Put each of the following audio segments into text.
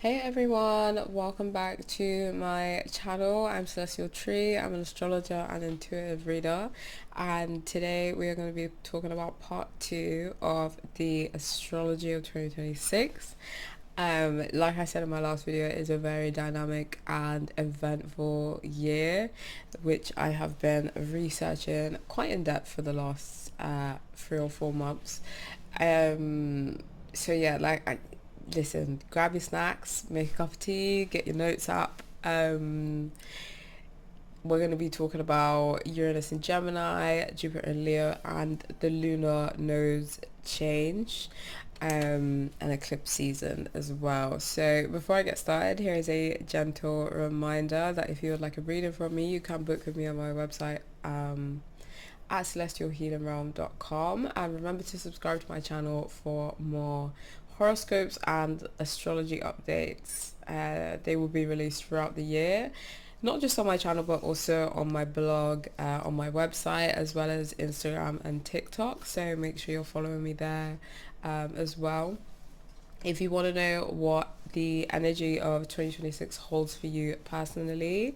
Hey everyone, welcome back to my channel. I'm Celestial Tree. I'm an astrologer and intuitive reader, and today we are going to be talking about part 2 of the astrology of 2026. Like I said in my last video, it is a very dynamic and eventful year, which I have been researching quite in depth for the last 3 or 4 months. So yeah, listen, grab your snacks, make a cup of tea, get your notes up. We're going to be talking about Uranus in Gemini, Jupiter in Leo, and the Lunar Nodes change, and eclipse season as well. So before I get started, here is a gentle reminder that if you would like a reading from me, you can book with me on my website at celestialhealingrealm.com, and remember to subscribe to my channel for more horoscopes and astrology updates. They will be released throughout the year, not just on my channel but also on my blog, on my website, as well as Instagram and TikTok, so make sure you're following me there as well. If you want to know what the energy of 2026 holds for you personally,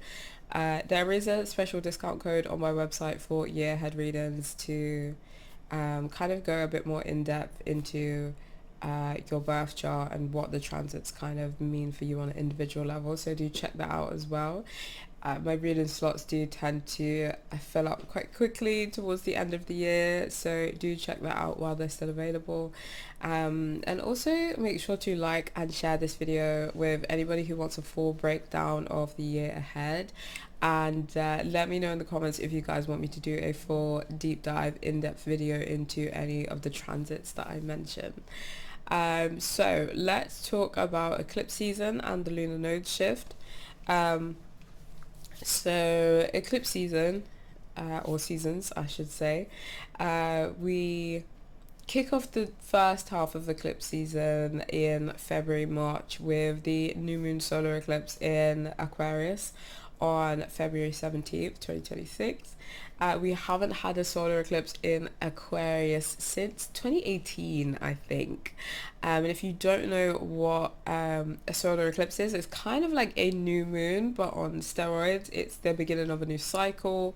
there is a special discount code on my website for year ahead readings to kind of go a bit more in depth into your birth chart and what the transits kind of mean for you on an individual level. So do check that out as well. My reading slots do tend to fill up quite quickly towards the end of the year, so do check that out while they're still available. And also make sure to like and share this video with anybody who wants a full breakdown of the year ahead. And let me know in the comments if you guys want me to do a full deep dive in-depth video into any of the transits that I mentioned. So let's talk about eclipse season and the lunar node shift. So eclipse season, or seasons I should say, we kick off the first half of eclipse season in February, March with the new moon solar eclipse in Aquarius on February 17th, 2026. We haven't had a solar eclipse in Aquarius since 2018, I think. And if you don't know what a solar eclipse is, it's kind of like a new moon, but on steroids. It's the beginning of a new cycle.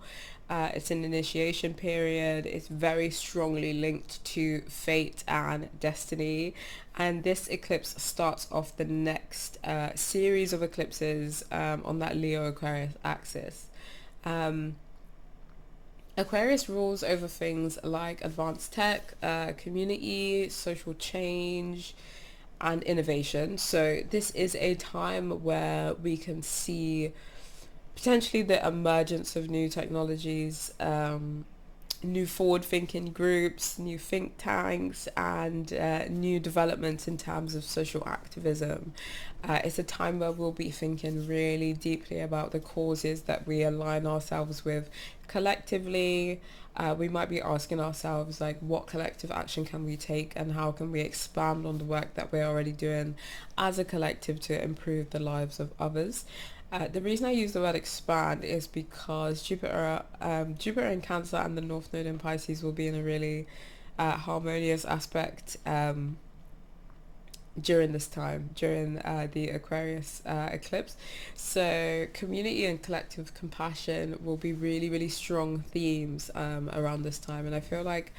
It's an initiation period. It's very strongly linked to fate and destiny. And this eclipse starts off the next series of eclipses on that Leo-Aquarius axis. Aquarius rules over things like advanced tech, community, social change, and innovation. So this is a time where we can see potentially the emergence of new technologies, new forward-thinking groups, new think tanks, and new developments in terms of social activism. It's a time where we'll be thinking really deeply about the causes that we align ourselves with collectively. We might be asking ourselves, like, what collective action can we take and how can we expand on the work that we're already doing as a collective to improve the lives of others. The reason I use the word expand is because Jupiter in Cancer and the North Node in Pisces will be in a really harmonious aspect during this time, during the Aquarius eclipse. So community and collective compassion will be really, really strong themes around this time. And I feel like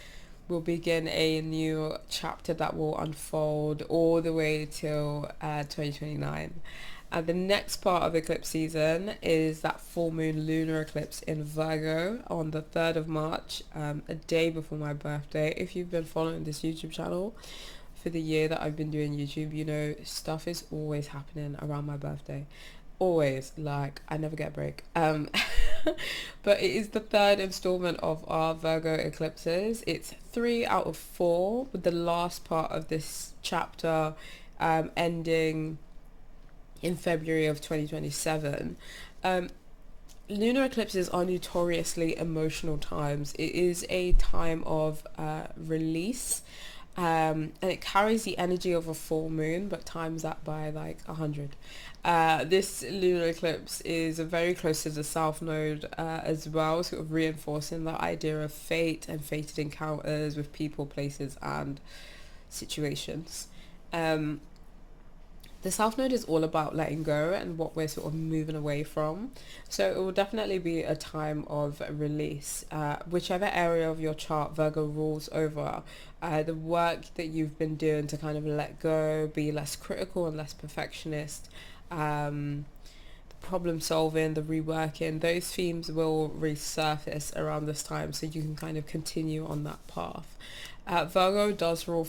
we'll begin a new chapter that will unfold all the way till 2029. The next part of eclipse season is that full moon lunar eclipse in Virgo on the 3rd of March, a day before my birthday. If you've been following this YouTube channel for the year that I've been doing YouTube, you know stuff is always happening around my birthday. Always, like, I never get a break. But it is the third installment of our Virgo eclipses. It's 3 out of 4, with the last part of this chapter ending in February of 2027. Lunar eclipses are notoriously emotional times. It is a time of release, and it carries the energy of a full moon, but times that by like 100. This lunar eclipse is very close to the South Node as well, sort of reinforcing the idea of fate and fated encounters with people, places, and situations. The South Node is all about letting go and what we're sort of moving away from. So it will definitely be a time of release. Whichever area of your chart Virgo rules over, the work that you've been doing to kind of let go, be less critical and less perfectionist, problem solving, the reworking, those themes will resurface around this time, so you can kind of continue on that path. Virgo does rule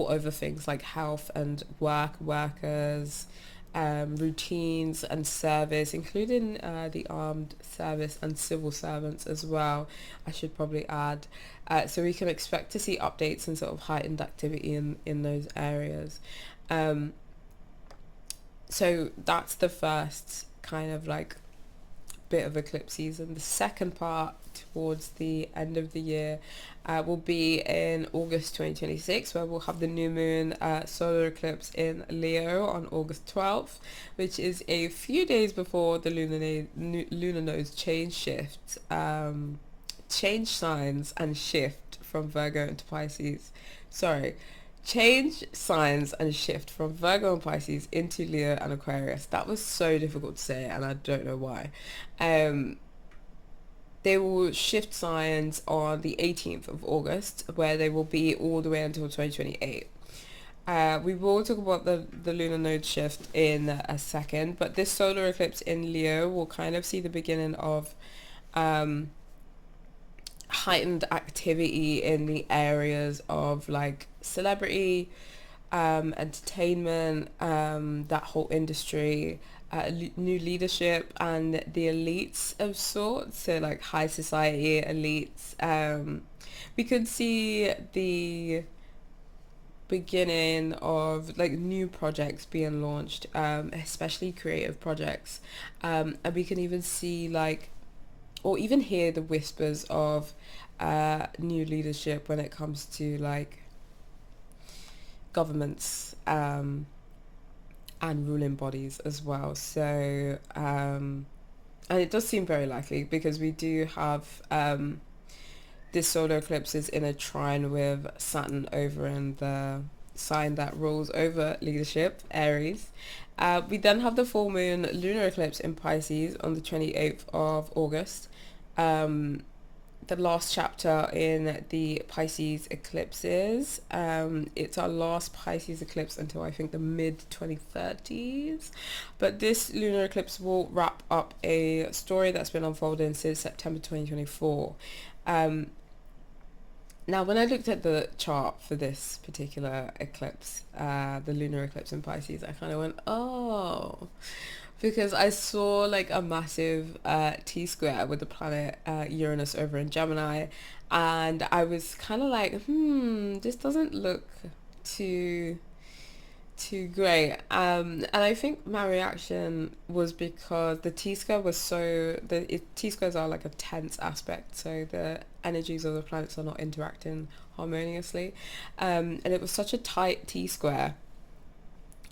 over things like health and workers, routines and service, including the armed service and civil servants as well, I should probably add. So we can expect to see updates and sort of heightened activity in those areas. So that's the first kind of like bit of eclipse season. The second part towards the end of the year will be in August 2026, where we'll have the new moon solar eclipse in Leo on August 12th, which is a few days before the lunar nodes change signs and shift from Virgo into Pisces. Change signs and shift from Virgo and Pisces into Leo and Aquarius. That was so difficult to say, and I don't know why. They will shift signs on the 18th of August, where they will be all the way until 2028. We will talk about the lunar node shift in a second, but this solar eclipse in Leo will kind of see the beginning of heightened activity in the areas of like celebrity, entertainment, that whole industry, new leadership and the elites of sorts, so like high society elites. We could see the beginning of like new projects being launched, especially creative projects, and we can even see like, or even hear the whispers of new leadership when it comes to like governments and ruling bodies as well. So and it does seem very likely because we do have this solar eclipse is in a trine with Saturn over in the sign that rules over leadership, Aries. We then have the full moon lunar eclipse in Pisces on the 28th of August. The last chapter in the Pisces eclipses. It's our last Pisces eclipse until I think the mid 2030s. But this lunar eclipse will wrap up a story that's been unfolding since September 2024. Now, when I looked at the chart for this particular eclipse, the lunar eclipse in Pisces, I kind of went, oh, because I saw like a massive T-square with the planet Uranus over in Gemini, and I was kind of like, this doesn't look too great. And I think my reaction was because the T-square was T-squares are like a tense aspect, so the energies of the planets are not interacting harmoniously, and it was such a tight T-square.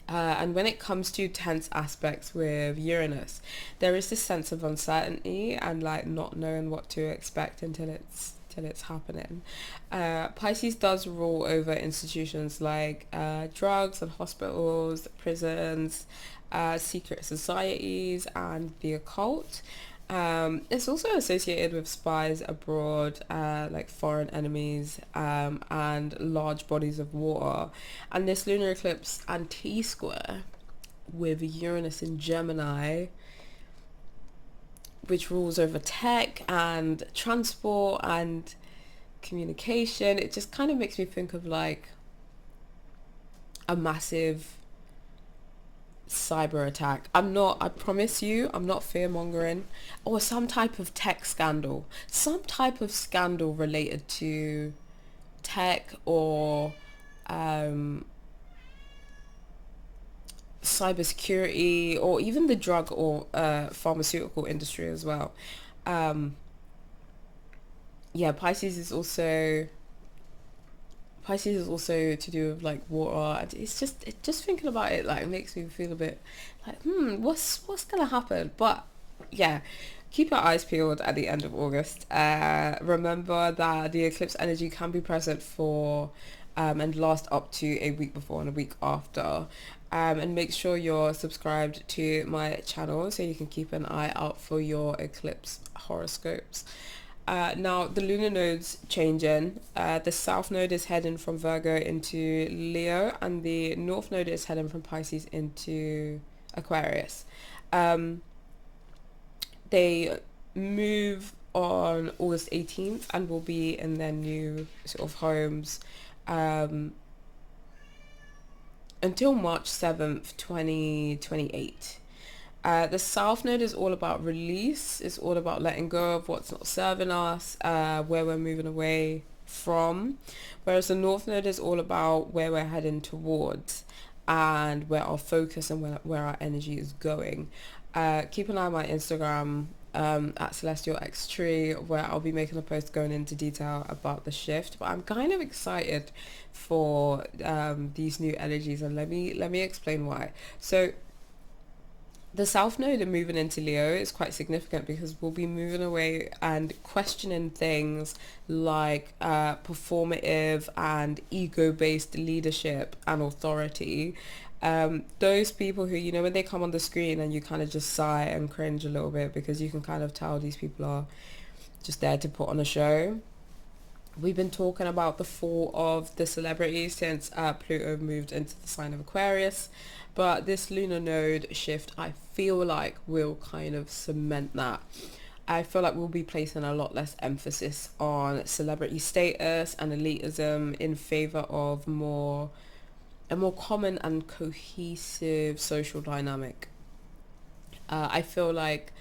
And when it comes to tense aspects with Uranus, there is this sense of uncertainty and like not knowing what to expect until it's happening. Pisces does rule over institutions like drugs and hospitals, prisons, secret societies, and the occult. It's also associated with spies abroad, like foreign enemies, and large bodies of water. And this lunar eclipse and T-square with Uranus in Gemini, which rules over tech and transport and communication, it just kind of makes me think of like a massive cyber attack. I promise you, I'm not fear mongering, or some type of tech scandal, some type of scandal related to tech or cybersecurity, or even the drug or pharmaceutical industry as well. Pisces is also to do with like water. It's just thinking about it like makes me feel a bit like what's gonna happen. But yeah, keep your eyes peeled at the end of August. Remember that the eclipse energy can be present for and last up to a week before and a week after. And make sure you're subscribed to my channel so you can keep an eye out for your eclipse horoscopes. Now, the lunar nodes changing. The south node is heading from Virgo into Leo, and the north node is heading from Pisces into Aquarius. They move on August 18th and will be in their new sort of homes until March 7th, 2028. The South Node is all about release. It's all about letting go of what's not serving us, where we're moving away from. Whereas the North Node is all about where we're heading towards and where our focus and where our energy is going. Keep an eye on my Instagram at Celestial X Tree, where I'll be making a post going into detail about the shift. But I'm kind of excited for these new energies, and let me explain why. So the South Node and moving into Leo is quite significant because we'll be moving away and questioning things like performative and ego-based leadership and authority. Those people who, you know, when they come on the screen and you kind of just sigh and cringe a little bit because you can kind of tell these people are just there to put on a show. We've been talking about the fall of the celebrities since Pluto moved into the sign of Aquarius. But this lunar node shift, I feel like will kind of cement that. I feel like we'll be placing a lot less emphasis on celebrity status and elitism in favor of a more common and cohesive social dynamic. I feel like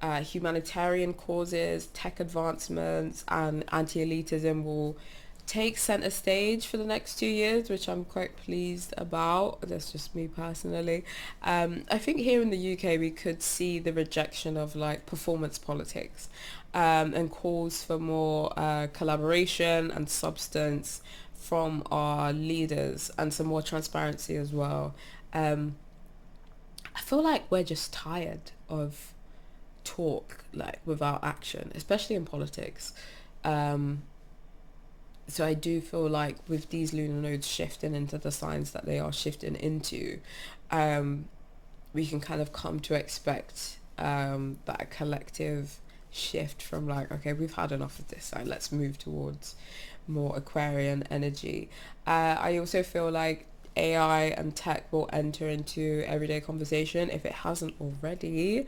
humanitarian causes, tech advancements, and anti-elitism will take center stage for the next 2 years, which I'm quite pleased about. That's just me personally. I think here in the UK we could see the rejection of like performance politics and calls for more collaboration and substance from our leaders and some more transparency as well. I feel like we're just tired of talk like without action, especially in politics. So I do feel like with these lunar nodes shifting into the signs that they are shifting into, we can kind of come to expect that collective shift from like, okay, we've had enough of this, like let's move towards more Aquarian energy. I also feel like AI and tech will enter into everyday conversation if it hasn't already.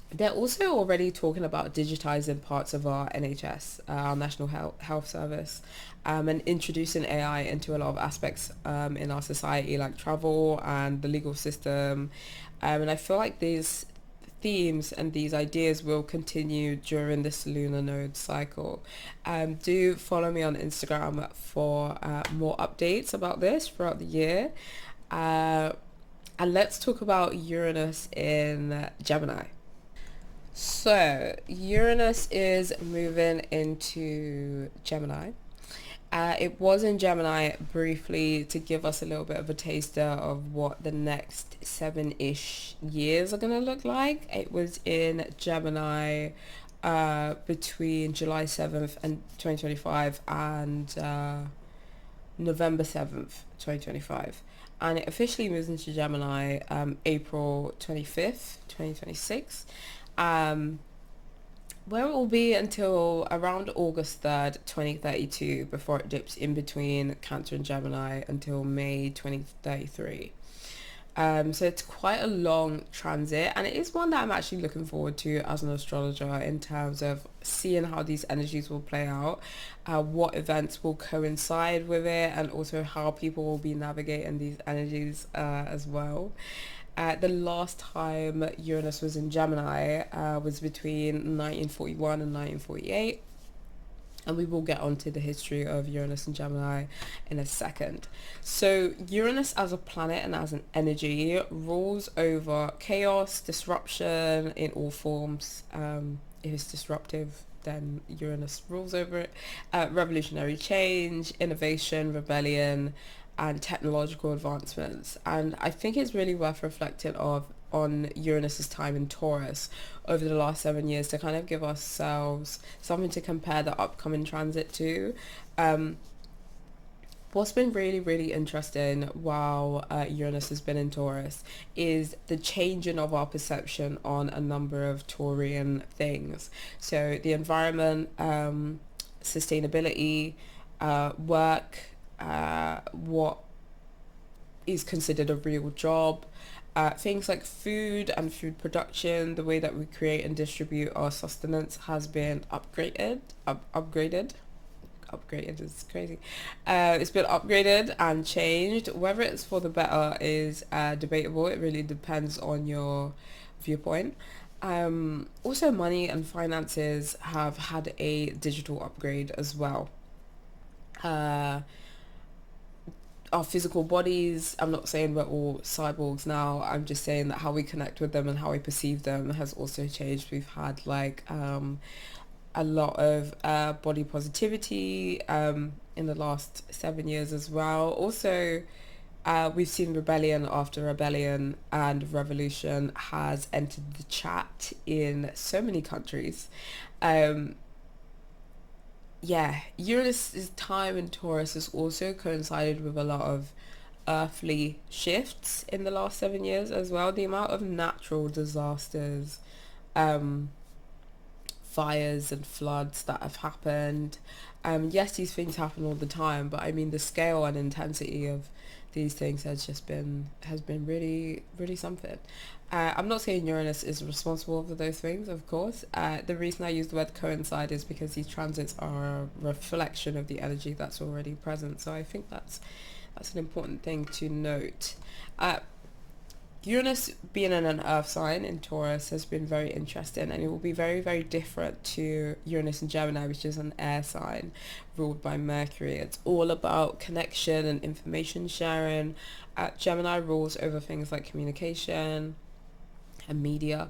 They're also already talking about digitizing parts of our NHS, our National Health Service, and introducing AI into a lot of aspects in our society, like travel and the legal system. And I feel like these themes and these ideas will continue during this lunar node cycle. Do follow me on Instagram for more updates about this throughout the year. And let's talk about Uranus in Gemini. So Uranus is moving into Gemini. It was in Gemini briefly to give us a little bit of a taster of what the next 7-ish years are going to look like. It was in Gemini between July 7th and 2025 and November 7th, 2025. And it officially moves into Gemini April 25th, 2026. Where it will be until around August 3rd, 2032, before it dips in between Cancer and Gemini until May 2033. So it's quite a long transit, and it is one that I'm actually looking forward to as an astrologer in terms of seeing how these energies will play out, what events will coincide with it, and also how people will be navigating these energies as well. The last time Uranus was in Gemini was between 1941 and 1948. And we will get onto the history of Uranus and Gemini in a second. So Uranus as a planet and as an energy rules over chaos, disruption in all forms. If it's disruptive, then Uranus rules over it. Revolutionary change, innovation, rebellion, and technological advancements. And I think it's really worth reflecting on Uranus's time in Taurus over the last 7 years to kind of give ourselves something to compare the upcoming transit to. What's been really, really interesting while Uranus has been in Taurus is the changing of our perception on a number of Taurian things. So the environment, sustainability, work, what is considered a real job, things like food and food production, the way that we create and distribute our sustenance has been upgraded is crazy. It's been upgraded and changed. Whether it's for the better is debatable. It really depends on your viewpoint. Also, money and finances have had a digital upgrade as well. Uh, our physical bodies, I'm not saying we're all cyborgs now, I'm just saying that how we connect with them and how we perceive them has also changed. We've had like a lot of body positivity in the last 7 years as well. Also, we've seen rebellion after rebellion, and revolution has entered the chat in so many countries. Um, yeah, Uranus's time in Taurus has also coincided with a lot of earthly shifts in the last 7 years as well. The amount of natural disasters, um, fires and floods that have happened. Yes, these things happen all the time, but I mean the scale and intensity of these things has been really, really something. I'm not saying Uranus is responsible for those things, of course. The reason I use the word coincide is because these transits are a reflection of the energy that's already present. So I think that's an important thing to note. Uranus being in an earth sign in Taurus has been very interesting, and it will be very, very different to Uranus in Gemini, which is an air sign ruled by Mercury. It's all about connection and information sharing. Gemini rules over things like communication and media,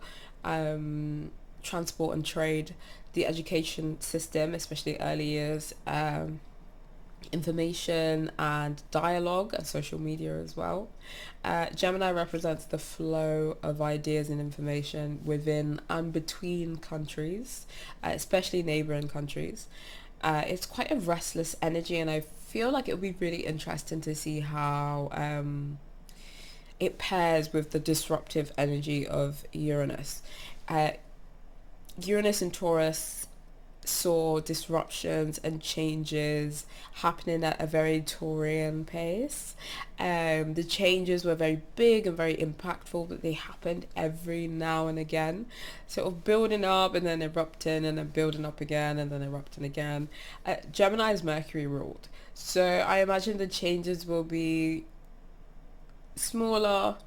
transport and trade, the education system, especially early years, information and dialogue, and social media as well. Gemini represents the flow of ideas and information within and between countries, especially neighboring countries. It's quite a restless energy, and I feel like it would be really interesting to see how it pairs with the disruptive energy of Uranus. Uh, Uranus in Taurus saw disruptions and changes happening at a very Taurian pace. The changes were very big and very impactful, but they happened every now and again, sort of building up and then erupting and then building up again and then erupting again. Gemini is Mercury ruled, so I imagine the changes will be smaller,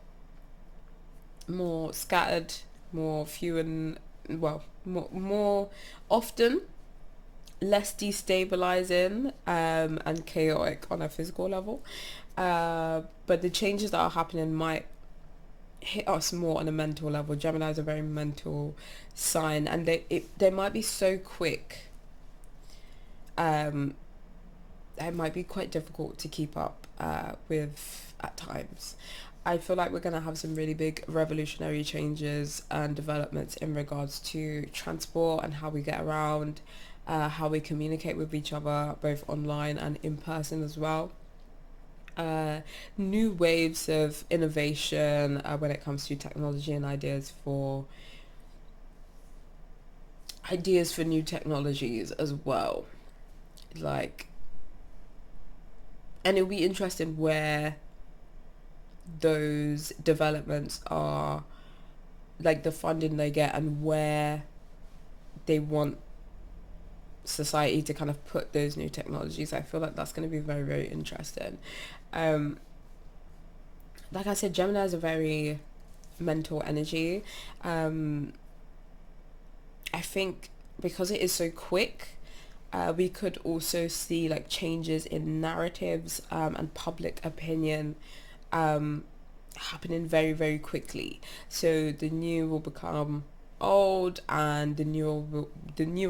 more scattered, more few and more often, less destabilizing and chaotic on a physical level. But the changes that are happening might hit us more on a mental level. Gemini is a very mental sign, and they might be so quick. It might be quite difficult to keep up with at times. I feel like we're going to have some really big revolutionary changes and developments in regards to transport and how we get around, how we communicate with each other, both online and in person as well. New waves of innovation when it comes to technology and ideas for new technologies as well. Like, and it'll be interesting where those developments are, like the funding they get and where they want society to kind of put those new technologies. I feel like that's going to be very, very interesting. Like I said, Gemini is a very mental energy. I think because it is so quick, we could also see like changes in narratives and public opinion happening very, very quickly. So the new will become old, and the newer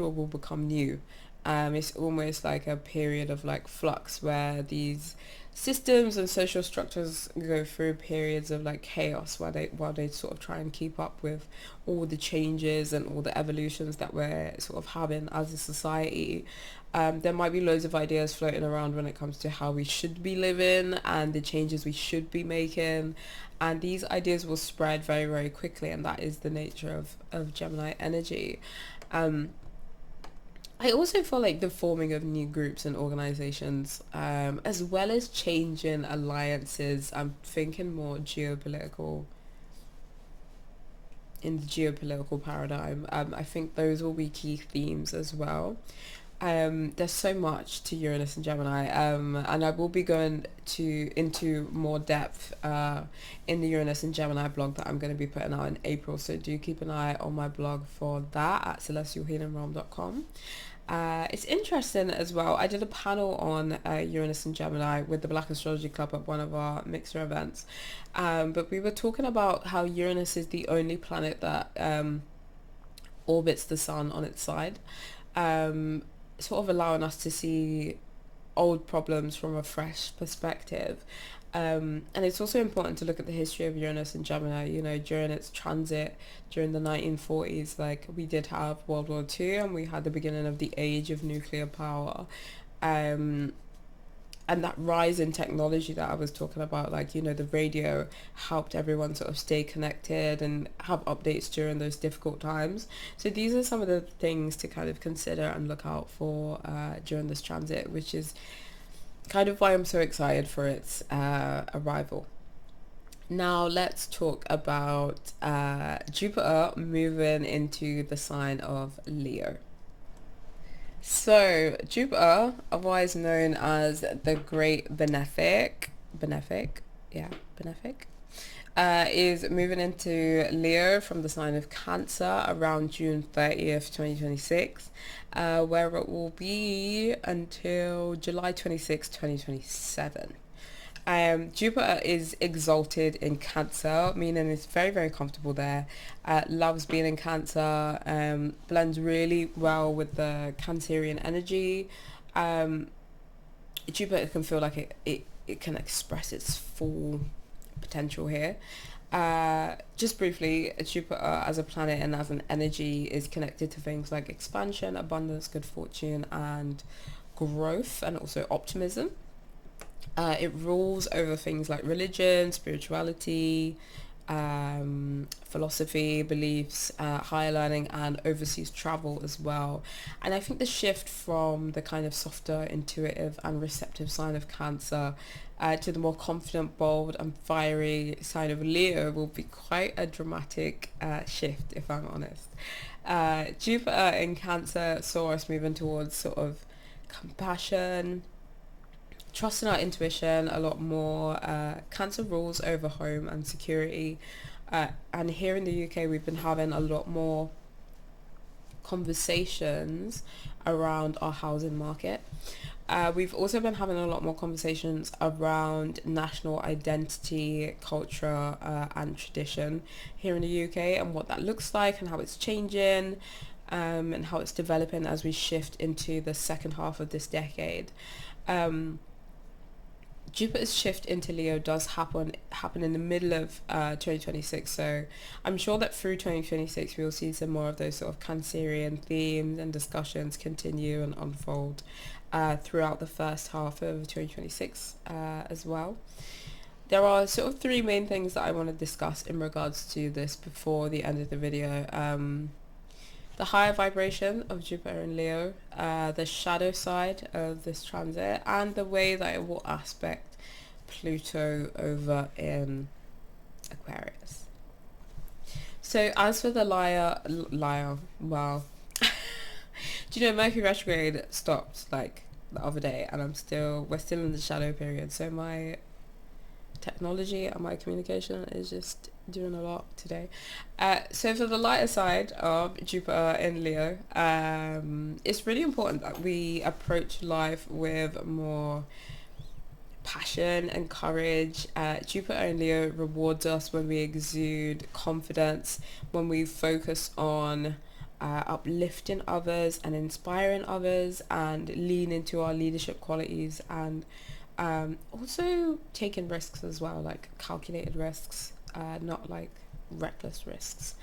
will become new. It's almost like a period of like flux where these systems and social structures go through periods of like chaos while they sort of try and keep up with all the changes and all the evolutions that we're sort of having as a society. There might be loads of ideas floating around when it comes to how we should be living and the changes we should be making, and these ideas will spread very, very quickly, and that is the nature of Gemini energy. I also feel like the forming of new groups and organizations, as well as changing alliances. I'm thinking more geopolitical, in the geopolitical paradigm. I think those will be key themes as well. There's so much to Uranus and Gemini, and I will be going into more depth in the Uranus and Gemini blog that I'm going to be putting out in April. So do keep an eye on my blog for that at celestialhealingrealm.com. It's interesting as well. I did a panel on Uranus and Gemini with the Black Astrology Club at one of our mixer events, but we were talking about how Uranus is the only planet that orbits the sun on its side, sort of allowing us to see old problems from a fresh perspective. And it's also important to look at the history of Uranus and Gemini. You know, during its transit during the 1940s, like we did have World War II and we had the beginning of the age of nuclear power. And that rise in technology that I was talking about, like, you know, the radio helped everyone sort of stay connected and have updates during those difficult times. So these are some of the things to kind of consider and look out for during this transit, which is kind of why I'm so excited for its arrival. Now let's talk about Jupiter moving into the sign of Leo. So Jupiter, otherwise known as the Great Benefic, is moving into Leo from the sign of Cancer around June 30th, 2026, where it will be until July 26th, 2027. Jupiter is exalted in Cancer, meaning it's very, very comfortable there. Loves being in Cancer, blends really well with the Cancerian energy. Jupiter can feel like it can express its full potential here. Just briefly, Jupiter as a planet and as an energy is connected to things like expansion, abundance, good fortune, and growth, and also optimism. It rules over things like religion, spirituality, philosophy, beliefs, higher learning, and overseas travel as well. And I think the shift from the kind of softer, intuitive and receptive sign of Cancer to the more confident, bold and fiery sign of Leo will be quite a dramatic shift, if I'm honest. Jupiter in Cancer saw us moving towards sort of compassion, trusting our intuition a lot more. Cancer rules over home and security, and here in the UK we've been having a lot more conversations around our housing market. We've also been having a lot more conversations around national identity, culture, and tradition here in the UK, and what that looks like and how it's changing, and how it's developing as we shift into the second half of this decade. Jupiter's shift into Leo does happen in the middle of 2026, so I'm sure that through 2026 we'll see some more of those sort of Cancerian themes and discussions continue and unfold throughout the first half of 2026 as well. There are sort of three main things that I want to discuss in regards to this before the end of the video. The higher vibration of Jupiter in Leo, the shadow side of this transit, and the way that it will aspect Pluto over in Aquarius. So as for the liar, well, do you know Mercury retrograde stopped like the other day, and we're still in the shadow period, so my technology and my communication is just doing a lot today. So for the lighter side of Jupiter in Leo, it's really important that we approach life with more passion and courage. Jupiter in Leo rewards us when we exude confidence, when we focus on uplifting others and inspiring others and lean into our leadership qualities, and also taking risks as well, like calculated risks, not like reckless risks.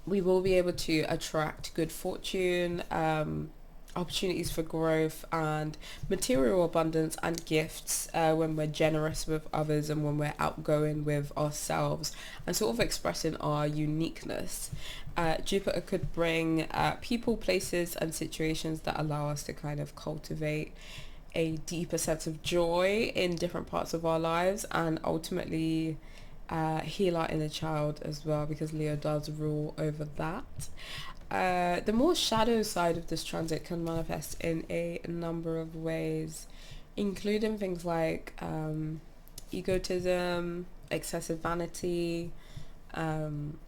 We will be able to attract good fortune, opportunities for growth and material abundance and gifts when we're generous with others and when we're outgoing with ourselves and sort of expressing our uniqueness. Jupiter could bring people, places and situations that allow us to kind of cultivate a deeper sense of joy in different parts of our lives, and ultimately heal our inner child as well, because Leo does rule over that. The more shadow side of this transit can manifest in a number of ways, including things like egotism, excessive vanity, doing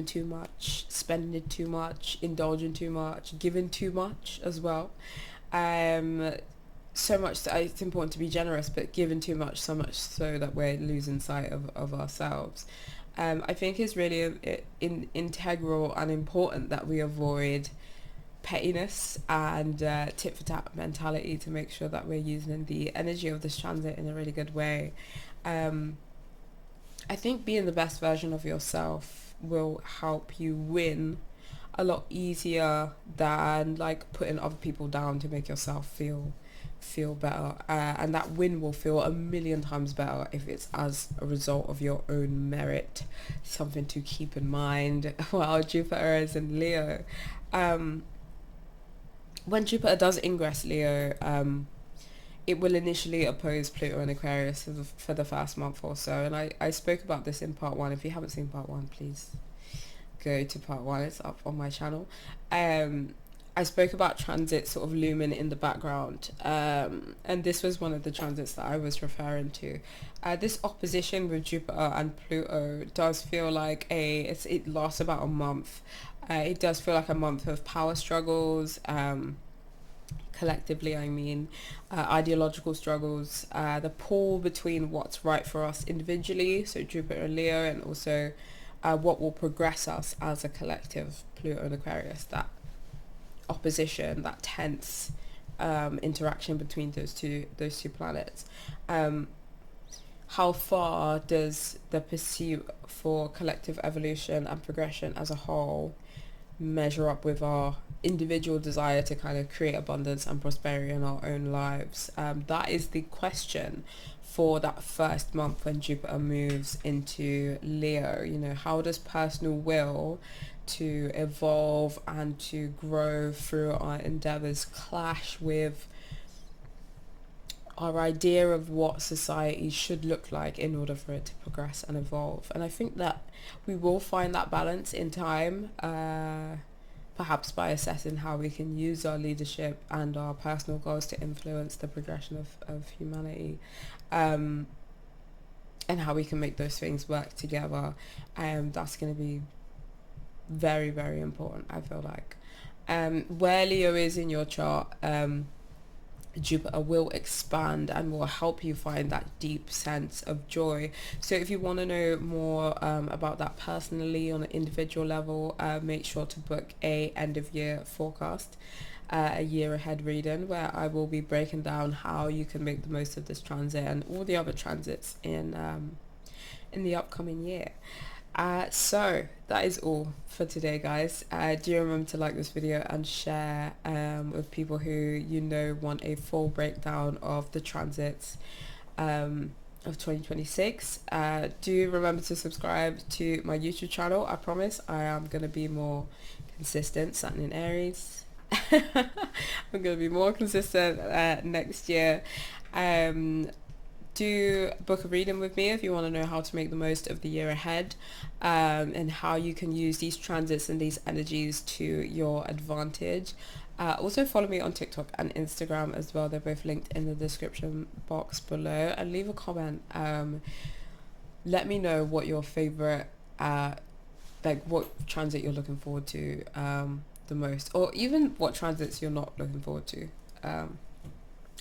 too much, spending too much, indulging too much, giving too much as well. So much that it's important to be generous, but giving too much, so much so that we're losing sight of ourselves. I think it's really integral and important that we avoid pettiness and tit for tat mentality to make sure that we're using the energy of this transit in a really good way. I think being the best version of yourself will help you win a lot easier than like putting other people down to make yourself feel better, and that win will feel a million times better if it's as a result of your own merit. Something to keep in mind while Jupiter is in Leo. When Jupiter does ingress Leo, it will initially oppose Pluto and Aquarius for the first month or so, and I spoke about this in part 1. If you haven't seen part 1, please go to part 1, it's up on my channel. I spoke about transits sort of looming in the background, and this was one of the transits that I was referring to. This opposition with Jupiter and Pluto does feel like it lasts about a month. It does feel like a month of power struggles, collectively I mean, ideological struggles, the pull between what's right for us individually, so Jupiter and Leo, and also what will progress us as a collective, Pluto and Aquarius. That opposition, that tense interaction between those two planets. How far does the pursuit for collective evolution and progression as a whole measure up with our individual desire to kind of create abundance and prosperity in our own lives? That is the question for that first month when Jupiter moves into Leo. You know, how does personal will to evolve and to grow through our endeavors clash with our idea of what society should look like in order for it to progress and evolve? And I think that we will find that balance in time, perhaps by assessing how we can use our leadership and our personal goals to influence the progression of humanity, and how we can make those things work together. That's going to be very, very important, I feel like. Where Leo is in your chart, Jupiter will expand and will help you find that deep sense of joy. So if you want to know more about that personally on an individual level, make sure to book a end of year forecast, a year ahead reading, where I will be breaking down how you can make the most of this transit and all the other transits in the upcoming year. So that is all for today, guys. Do remember to like this video and share with people who you know want a full breakdown of the transits of 2026. Do remember to subscribe to my YouTube channel. I promise I am going to be more consistent. Saturn in Aries. I'm going to be more consistent next year. Do book a reading with me if you want to know how to make the most of the year ahead, and how you can use these transits and these energies to your advantage. Also follow me on TikTok and Instagram as well. They're both linked in the description box below, and leave a comment. Let me know what your favorite like what transit you're looking forward to the most, or even what transits you're not looking forward to.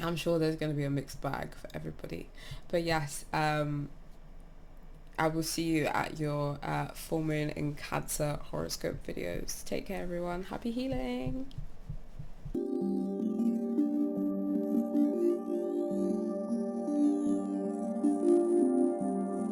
I'm sure there's going to be a mixed bag for everybody, but yes, I will see you at your full moon in Cancer horoscope videos. Take care, everyone. Happy healing.